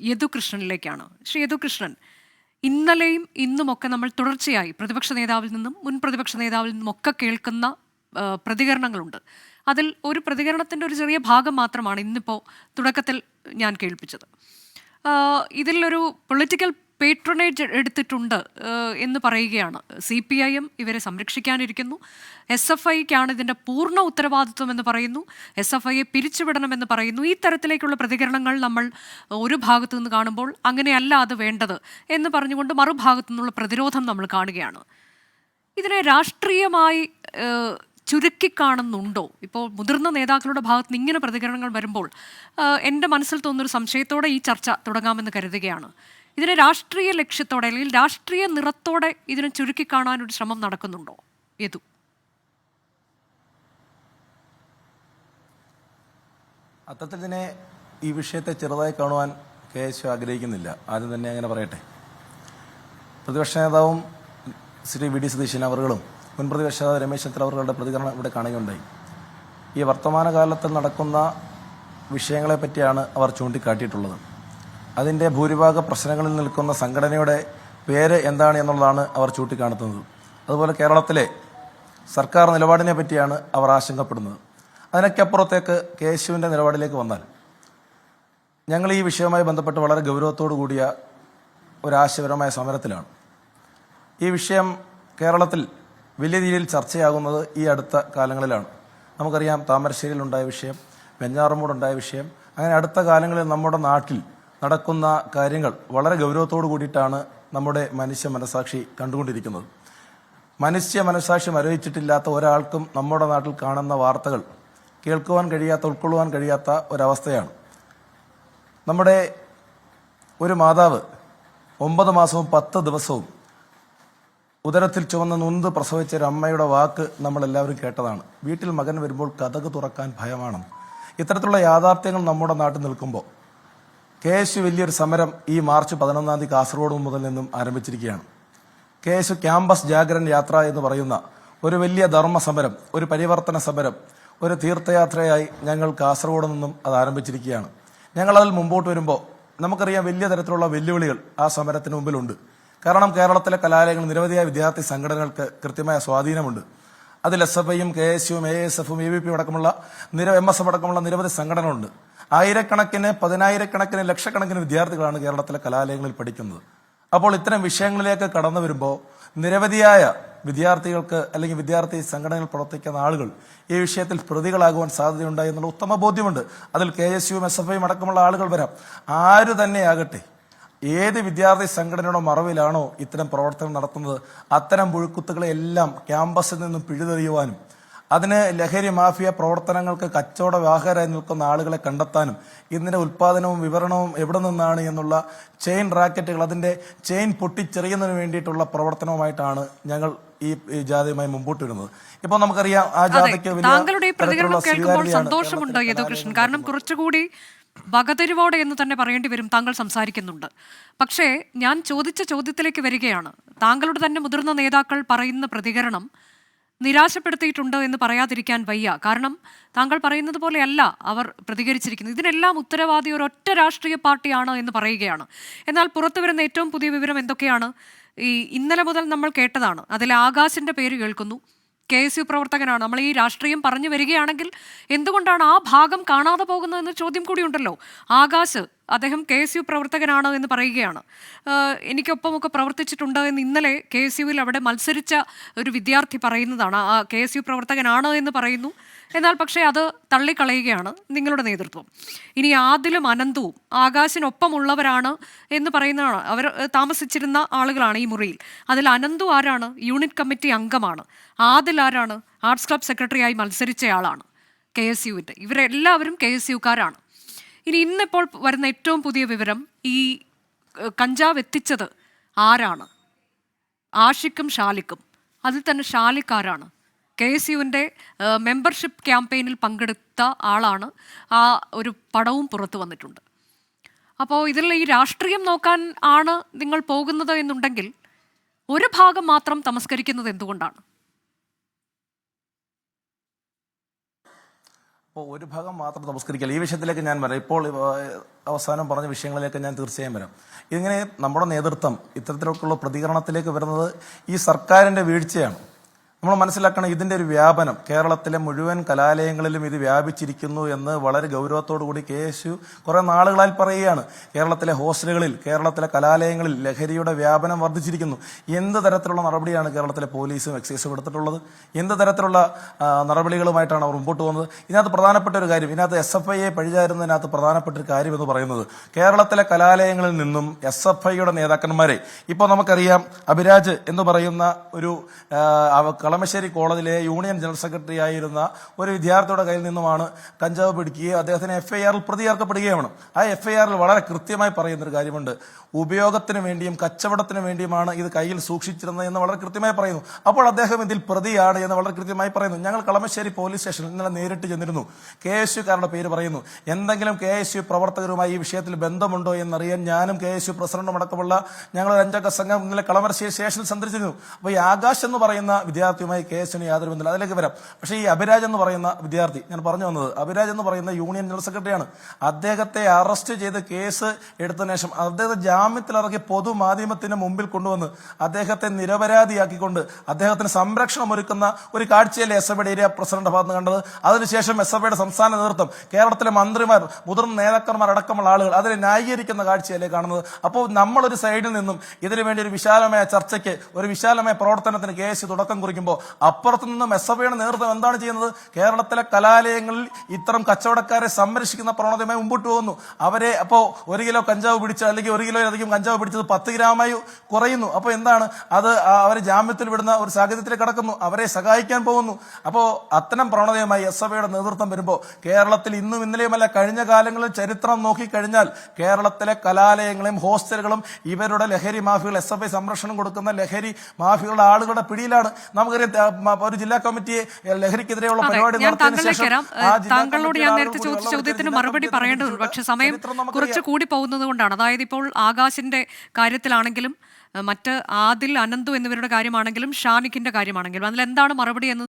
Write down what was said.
യദുകൃഷ്ണനിലേക്കാണ്. ശ്രീ യദുകൃഷ്ണൻ, ഇന്നലെയും ഇന്നുമൊക്കെ നമ്മൾ തുടർച്ചയായി പ്രതിപക്ഷ നേതാവിൽ നിന്നും മുൻ പ്രതിപക്ഷ നേതാവിൽ നിന്നുമൊക്കെ കേൾക്കുന്ന പ്രതികരണങ്ങളുണ്ട്. അതിൽ ഒരു പ്രതികരണത്തിൻ്റെ ഒരു ചെറിയ ഭാഗം മാത്രമാണ് ഇന്നിപ്പോൾ തുടക്കത്തിൽ ഞാൻ കേൾപ്പിച്ചത്. ഇതിലൊരു പൊളിറ്റിക്കൽ പേട്രണേജ് എടുത്തിട്ടുണ്ട് എന്ന് പറയുകയാണ്. CPIM ഇവരെ സംരക്ഷിക്കാനിരിക്കുന്നു, SFIക്കാണ് ഇതിൻ്റെ പൂർണ്ണ ഉത്തരവാദിത്വം എന്ന് പറയുന്നു, SFIയെ പിരിച്ചുവിടണമെന്ന് പറയുന്നു. ഈ തരത്തിലേക്കുള്ള പ്രതികരണങ്ങൾ നമ്മൾ ഒരു ഭാഗത്തു നിന്ന് കാണുമ്പോൾ അങ്ങനെയല്ല അത് വേണ്ടത് എന്ന് പറഞ്ഞുകൊണ്ട് മറുഭാഗത്തു നിന്നുള്ള പ്രതിരോധം നമ്മൾ കാണുകയാണ്. ഇതിനെ രാഷ്ട്രീയമായി ചുരുക്കിക്കാണുന്നുണ്ടോ? ഇപ്പോൾ മുതിർന്ന നേതാക്കളുടെ ഭാഗത്ത് നിന്ന് ഇങ്ങനെ പ്രതികരണങ്ങൾ വരുമ്പോൾ എൻ്റെ മനസ്സിൽ തോന്നുന്നൊരു സംശയത്തോടെ ഈ ചർച്ച തുടങ്ങാമെന്ന് കരുതുകയാണ്. ഇതിനെ രാഷ്ട്രീയ ലക്ഷ്യത്തോടെ അല്ലെങ്കിൽ രാഷ്ട്രീയ നിറത്തോടെ ഇതിനെ ചുരുക്കിക്കാണാനൊരു ശ്രമം നടക്കുന്നുണ്ടോ? യദു, അത്തരത്തിൽ തന്നെ ഈ വിഷയത്തെ ചെറുതായി കാണുവാൻ KSU ആഗ്രഹിക്കുന്നില്ല. ആദ്യം തന്നെ അങ്ങനെ പറയട്ടെ. പ്രതിപക്ഷ നേതാവും ശ്രീ VD സതീശൻ അവറുകളും മുൻ പ്രതിപക്ഷ നേതാവ് രമേശ് ചെന്നിത്തല അവരുടെ പ്രതികരണം ഇവിടെ കാണുകയുണ്ടായി. ഈ വർത്തമാനകാലത്തിൽ നടക്കുന്ന വിഷയങ്ങളെ പറ്റിയാണ് അവർ ചൂണ്ടിക്കാട്ടിയിട്ടുള്ളത്. അതിൻ്റെ ഭൂരിഭാഗ പ്രശ്നങ്ങളിൽ നിൽക്കുന്ന സംഘടനയുടെ പേര് എന്താണ് എന്നുള്ളതാണ് അവർ ചൂണ്ടിക്കാണിക്കുന്നത്. അതുപോലെ കേരളത്തിലെ സർക്കാർ നിലപാടിനെ പറ്റിയാണ് അവർ ആശങ്കപ്പെടുന്നത്. അതിനൊക്കെ അപ്പുറത്തേക്ക് KSUവിൻ്റെ നിലപാടിലേക്ക് വന്നാൽ, ഞങ്ങൾ ഈ വിഷയവുമായി ബന്ധപ്പെട്ട് വളരെ ഗൗരവത്തോടു കൂടിയ ഒരാശയപരമായ സമരത്തിലാണ്. ഈ വിഷയം കേരളത്തിൽ വലിയ രീതിയിൽ ചർച്ചയാകുന്നത് ഈ അടുത്ത കാലങ്ങളിലാണ്. നമുക്കറിയാം, താമരശ്ശേരിയിലുണ്ടായ വിഷയം, വെഞ്ഞാറമൂടുണ്ടായ വിഷയം, അങ്ങനെ അടുത്ത കാലങ്ങളിൽ നമ്മുടെ നാട്ടിൽ നടക്കുന്ന കാര്യങ്ങൾ വളരെ ഗൗരവത്തോടു കൂടിയിട്ടാണ് നമ്മുടെ മനുഷ്യ മനസാക്ഷി കണ്ടുകൊണ്ടിരിക്കുന്നത്. മനുഷ്യ മനസാക്ഷി മരവിച്ചിട്ടില്ലാത്ത ഒരാൾക്കും നമ്മുടെ നാട്ടിൽ കാണുന്ന വാർത്തകൾ കേൾക്കുവാൻ കഴിയാത്ത, ഉൾക്കൊള്ളുവാൻ കഴിയാത്ത ഒരവസ്ഥയാണ്. നമ്മുടെ ഒരു മാതാവ് 9 മാസവും 10 ദിവസവും ഉദരത്തിൽ ചുവന്ന നൊന്ത് പ്രസവിച്ച ഒരു അമ്മയുടെ വാക്ക് നമ്മളെല്ലാവരും കേട്ടതാണ്. വീട്ടിൽ മകൻ വരുമ്പോൾ കതക് തുറക്കാൻ ഭയമാണെന്ന്. ഇത്തരത്തിലുള്ള യാഥാർത്ഥ്യങ്ങൾ നമ്മുടെ നാട്ടിൽ നിൽക്കുമ്പോൾ KSU വലിയൊരു സമരം ഈ മാർച്ച് 11-ാം തീയതി കാസർഗോഡ് മുതൽ നിന്നും ആരംഭിച്ചിരിക്കുകയാണ്. KSU ക്യാമ്പസ് ജാഗരൺ യാത്ര എന്ന് പറയുന്ന ഒരു വലിയ ധർമ്മ സമരം, ഒരു പരിവർത്തന സമരം, ഒരു തീർത്ഥയാത്രയായി ഞങ്ങൾ കാസർഗോഡ് നിന്നും അത് ആരംഭിച്ചിരിക്കുകയാണ്. ഞങ്ങളതിൽ മുമ്പോട്ട് വരുമ്പോൾ നമുക്കറിയാം, വലിയ തരത്തിലുള്ള വെല്ലുവിളികൾ ആ സമരത്തിന് മുമ്പിലുണ്ട്. കാരണം കേരളത്തിലെ കലാലയങ്ങൾ നിരവധിയായ വിദ്യാർത്ഥി സംഘടനകൾക്ക് കൃത്യമായ സ്വാധീനമുണ്ട്. അതിൽ SFIയും KSUവും ASFും AVP അടക്കമുള്ള MSF അടക്കമുള്ള നിരവധി സംഘടനകളുണ്ട്. ആയിരക്കണക്കിന്, പതിനായിരക്കണക്കിന്, ലക്ഷക്കണക്കിന് വിദ്യാർത്ഥികളാണ് കേരളത്തിലെ കലാലയങ്ങളിൽ പഠിക്കുന്നത്. അപ്പോൾ ഇത്തരം വിഷയങ്ങളിലേക്ക് കടന്നു വരുമ്പോൾ നിരവധിയായ വിദ്യാർത്ഥികൾക്ക് അല്ലെങ്കിൽ വിദ്യാർത്ഥി സംഘടനകൾ പ്രവർത്തിക്കുന്ന ആളുകൾ ഈ വിഷയത്തിൽ പ്രതികളാകുവാൻ സാധ്യതയുണ്ടായി എന്നുള്ള ഉത്തമ ബോധ്യമുണ്ട്. അതിൽ KSUവും SFIയും അടക്കമുള്ള ആളുകൾ വരാം. ആര് തന്നെയാകട്ടെ, ഏത് വിദ്യാർത്ഥി സംഘടനയുടെ മറവിലാണോ ഇത്തരം പ്രവർത്തനം നടത്തുന്നത്, അത്തരം പുഴുക്കുത്തുകളെ എല്ലാം ക്യാമ്പസിൽ നിന്നും പിഴുതെറിയുവാനും അതിന് ലഹരി മാഫിയ പ്രവർത്തനങ്ങൾക്ക് കച്ചവട വാഹകരായി നിൽക്കുന്ന ആളുകളെ കണ്ടെത്താനും ഇതിന്റെ ഉൽപാദനവും വിവരണവും എവിടെ നിന്നാണ് എന്നുള്ള ചെയിൻ റാക്കറ്റുകൾ, അതിന്റെ ചെയിൻ പൊട്ടിച്ചെറിയുന്നതിന് വേണ്ടിയിട്ടുള്ള പ്രവർത്തനവുമായിട്ടാണ് ഞങ്ങൾ ഈ ജാഥയുമായി മുമ്പോട്ട് വരുന്നത്. ഇപ്പോൾ നമുക്കറിയാം, ആ ജാഥയ്ക്ക് താങ്കളുടെ ഈ പ്രതികരണം കേൾക്കുമ്പോൾ സന്തോഷമുണ്ട് യദുകൃഷ്ണൻ. കാരണം കുറച്ചുകൂടി വകതിരിവോടെ എന്ന് തന്നെ പറയേണ്ടി വരും താങ്കൾ സംസാരിക്കുന്നുണ്ട്. പക്ഷേ ഞാൻ ചോദിച്ച ചോദ്യത്തിലേക്ക് വരികയാണ്. താങ്കളുടെ തന്നെ മുതിർന്ന നേതാക്കൾ പറയുന്ന പ്രതികരണം നിരാശപ്പെടുത്തിയിട്ടുണ്ട് എന്ന് പറയാതിരിക്കാൻ വയ്യ. കാരണം താങ്കൾ പറയുന്നത് പോലെയല്ല അവർ പ്രതികരിച്ചിരിക്കുന്നത്. ഇതിനെല്ലാം ഉത്തരവാദി ഒരൊറ്റ രാഷ്ട്രീയ പാർട്ടിയാണ് എന്ന് പറയുകയാണ്. എന്നാൽ പുറത്തു വരുന്ന ഏറ്റവും പുതിയ വിവരം എന്തൊക്കെയാണ്? ഈ ഇന്നലെ മുതൽ നമ്മൾ കേട്ടതാണ്. അതിൽ ആകാശിന്റെ പേര് കേൾക്കുന്നു. KSU പ്രവർത്തകനാണ്. നമ്മൾ ഈ രാഷ്ട്രീയം പറഞ്ഞു വരികയാണെങ്കിൽ എന്തുകൊണ്ടാണ് ആ ഭാഗം കാണാതെ പോകുന്നതെന്ന് ചോദ്യം കൂടിയുണ്ടല്ലോ. ആകാശ്, അദ്ദേഹം KSU പ്രവർത്തകനാണ് എന്ന് പറയുകയാണ്. എനിക്കൊപ്പമൊക്കെ പ്രവർത്തിച്ചിട്ടുണ്ട് എന്ന് ഇന്നലെ KSUവിൽ അവിടെ മത്സരിച്ച ഒരു വിദ്യാർത്ഥി പറയുന്നതാണ്. KSU പ്രവർത്തകനാണ് എന്ന് പറയുന്നു. എന്നാൽ പക്ഷേ അത് തള്ളിക്കളയുകയാണ് നിങ്ങളുടെ നേതൃത്വം. ഇനി ആദിലും അനന്തവും ആകാശിനൊപ്പമുള്ളവരാണ് എന്ന് പറയുന്നതാണ്. അവർ താമസിച്ചിരുന്ന ആളുകളാണ് ഈ മുറിയിൽ. അതിൽ അനന്തു ആരാണ്? യൂണിറ്റ് കമ്മിറ്റി അംഗമാണ്. ആദിൽ ആരാണ്? ആർട്സ് ക്ലബ് സെക്രട്ടറിയായി മത്സരിച്ചയാളാണ് KSUവിൻ്റെ. ഇവരെല്ലാവരും KSUക്കാരാണ്. ഇനി ഇന്നിപ്പോൾ വരുന്ന ഏറ്റവും പുതിയ വിവരം, ഈ കഞ്ചാവ് എത്തിച്ചത് ആരാണ്? ആഷിക്കും ഷാലിക്കും. അതിൽ തന്നെ ഷാലിക്കാരാണ്. KSUവിൻ്റെ മെമ്പർഷിപ്പ് ക്യാമ്പയിനിൽ പങ്കെടുത്ത ആളാണ്. ആ ഒരു പടവും പുറത്തു വന്നിട്ടുണ്ട്. അപ്പോൾ ഇതിൽ ഈ രാഷ്ട്രീയം നോക്കാൻ ആണ് നിങ്ങൾ പോകുന്നത് എന്നുണ്ടെങ്കിൽ ഒരു ഭാഗം മാത്രം തമസ്കരിക്കുന്നത് എന്തുകൊണ്ടാണ്? അപ്പോൾ ഒരു ഭാഗം മാത്രം തമസ്കരിക്കൽ ഈ വിഷയത്തിലേക്ക് ഞാൻ വരാം. ഇപ്പോൾ അവസാനം പറഞ്ഞ വിഷയങ്ങളിലേക്ക് ഞാൻ തീർച്ചയായും വരാം. ഇങ്ങനെ നമ്മുടെ നേതൃത്വം ഇത്തരത്തിലുള്ള പ്രതികരണത്തിലേക്ക് വരുന്നത് ഈ സർക്കാരിൻ്റെ വീഴ്ചയാണ്. നമ്മൾ മനസ്സിലാക്കണം, ഇതിൻ്റെ ഒരു വ്യാപനം കേരളത്തിലെ മുഴുവൻ കലാലയങ്ങളിലും ഇത് വ്യാപിച്ചിരിക്കുന്നു എന്ന് വളരെ ഗൗരവത്തോടു കൂടി KSU കുറേ നാളുകളായി പറയുകയാണ്. കേരളത്തിലെ ഹോസ്റ്റലുകളിൽ, കേരളത്തിലെ കലാലയങ്ങളിൽ ലഹരിയുടെ വ്യാപനം വർദ്ധിച്ചിരിക്കുന്നു. എന്ത് തരത്തിലുള്ള നടപടിയാണ് കേരളത്തിലെ പോലീസും എക്സൈസും എടുത്തിട്ടുള്ളത്? എന്ത് തരത്തിലുള്ള നടപടികളുമായിട്ടാണ് അവർ മുമ്പോട്ട് പോകുന്നത്? ഇതിനകത്ത് പ്രധാനപ്പെട്ട ഒരു കാര്യം, ഇതിനകത്ത് SFIയെ പഴിചാരുന്നതിനകത്ത് പ്രധാനപ്പെട്ട ഒരു കാര്യം എന്ന് പറയുന്നത്, കേരളത്തിലെ കലാലയങ്ങളിൽ നിന്നും SFIയുടെ നേതാക്കന്മാരെ ഇപ്പോൾ നമുക്കറിയാം, അഭിരാജ് എന്ന് പറയുന്ന ഒരു കളമശ്ശേരി കോളേജിലെ യൂണിയൻ ജനറൽ സെക്രട്ടറി ആയിരുന്ന ഒരു വിദ്യാർത്ഥിയുടെ കയ്യിൽ നിന്നുമാണ് കഞ്ചാവ് പിടിക്കുകയും അദ്ദേഹത്തിന് FIR പ്രതി ചേർക്കപ്പെടുകയാണ്. ആ FIR വളരെ കൃത്യമായി പറയുന്നൊരു കാര്യമുണ്ട്, ഉപയോഗത്തിന് വേണ്ടിയും കച്ചവടത്തിന് വേണ്ടിയുമാണ് ഇത് കയ്യിൽ സൂക്ഷിച്ചിരുന്നത് എന്ന് വളരെ കൃത്യമായി പറയുന്നു. അപ്പോൾ അദ്ദേഹം ഇതിൽ പ്രതിയാണ് എന്ന് വളരെ കൃത്യമായി പറയുന്നു. ഞങ്ങൾ കളമശ്ശേരി പോലീസ് സ്റ്റേഷനിൽ ഇന്നലെ നേരിട്ട് ചെന്നിരുന്നു. KSUക്കാരുടെ പേര് പറയുന്നു. എന്തെങ്കിലും KSU പ്രവർത്തകരുമായി ഈ വിഷയത്തിൽ ബന്ധമുണ്ടോ എന്നറിയാൻ ഞാനും KSU പ്രസിഡന്റും അടക്കമുള്ള ഞങ്ങൾ 5 അംഗ സംഘം ഇന്നലെ കളമശ്ശേരി സ്റ്റേഷനിൽ സന്ദർശിച്ചിരുന്നു. അപ്പോൾ ഈ ആകാശ് എന്ന് പറയുന്ന വിദ്യാർത്ഥിയുമായി KSUവിന് യാതൊരു ബന്ധമില്ല. അതിലേക്ക് വരാം. പക്ഷേ ഈ അഭിരാജ് എന്ന് പറയുന്ന വിദ്യാർത്ഥി, ഞാൻ പറഞ്ഞു വന്നത്, അഭിരാജ് എന്ന് പറയുന്ന യൂണിയൻ ജനറൽ സെക്രട്ടറിയാണ്. അദ്ദേഹത്തെ അറസ്റ്റ് ചെയ്ത് കേസ് എടുത്തതിനു ശേഷം അദ്ദേഹത്തെ ജാമ്യത്തിലിറക്കി പൊതുമാധ്യമത്തിന് മുമ്പിൽ കൊണ്ടുവന്ന് അദ്ദേഹത്തെ നിരപരാധിയാക്കിക്കൊണ്ട് അദ്ദേഹത്തിന് സംരക്ഷണം ഒരുക്കുന്ന ഒരു കാഴ്ചയല്ലേ SFIയുടെ ഏരിയ പ്രസിഡന്റ് ഭാഗത്ത് കണ്ടത്? അതിനുശേഷം SFIയുടെ സംസ്ഥാന നേതൃത്വം, കേരളത്തിലെ മന്ത്രിമാർ, മുതിർന്ന നേതാക്കന്മാർ അടക്കമുള്ള ആളുകൾ അതിനെ ന്യായീകരിക്കുന്ന കാഴ്ചയല്ലേ കാണുന്നത്? അപ്പോൾ നമ്മളൊരു സൈഡിൽ നിന്നും ഇതിനു വേണ്ടി ഒരു വിശാലമായ ചർച്ചയ്ക്ക്, ഒരു വിശാലമായ പ്രവർത്തനത്തിന് KSU തുടക്കം കുറിക്കുമ്പോൾ, അപ്പുറത്തു നിന്നും SFIയുടെ നേതൃത്വം എന്താണ് ചെയ്യുന്നത്? കേരളത്തിലെ കലാലയങ്ങളിൽ ഇത്തരം കച്ചവടക്കാരെ സംരക്ഷിക്കുന്ന പ്രവണതയുമായി മുമ്പോട്ട് പോകുന്നു. അവരെ അപ്പോൾ 1 കിലോ കഞ്ചാവ് പിടിച്ച, അല്ലെങ്കിൽ 1 കിലോയിലധികം കഞ്ചാവ് പിടിച്ചത് 10 ഗ്രാമായി കുറയുന്നു. അപ്പോൾ എന്താണ് അത്? അവരെ ജാമ്യത്തിൽ വിടുന്ന ഒരു സാഹചര്യത്തിലേക്ക് കടക്കുന്നു, അവരെ സഹായിക്കാൻ പോകുന്നു. അപ്പോൾ അത്തരം പ്രവണതയുമായി SFIയുടെ നേതൃത്വം വരുമ്പോൾ കേരളത്തിൽ ഇന്നും ഇന്നലെയുമല്ല, കഴിഞ്ഞ കാലങ്ങളിൽ ചരിത്രം നോക്കിക്കഴിഞ്ഞാൽ കേരളത്തിലെ കലാലയങ്ങളും ഹോസ്റ്റലുകളും ഇവരുടെ ലഹരി മാഫിയകൾ, SFI സംരക്ഷണം കൊടുക്കുന്ന ലഹരി മാഫിയകളുടെ ആളുകളുടെ പിടിയിലാണ്. നമുക്കറിയാം, ഒരു ജില്ലാ കമ്മിറ്റിയെ ലഹരിക്കെതിരെയുള്ള പരിപാടി താങ്കളോട് ഞാൻ നേരത്തെ ചോദിച്ച ചോദ്യത്തിന് മറുപടി പറയേണ്ടതുണ്ട്. പക്ഷെ സമയം കുറച്ച് കൂടി പോകുന്നത് കൊണ്ടാണ്. അതായത് ഇപ്പോൾ ആകാശിന്റെ കാര്യത്തിലാണെങ്കിലും മറ്റ് ആദിൽ, അനന്തു എന്നിവരുടെ കാര്യമാണെങ്കിലും ഷാനിക്കിന്റെ കാര്യമാണെങ്കിലും അതിലെന്താണ് മറുപടി എന്ന്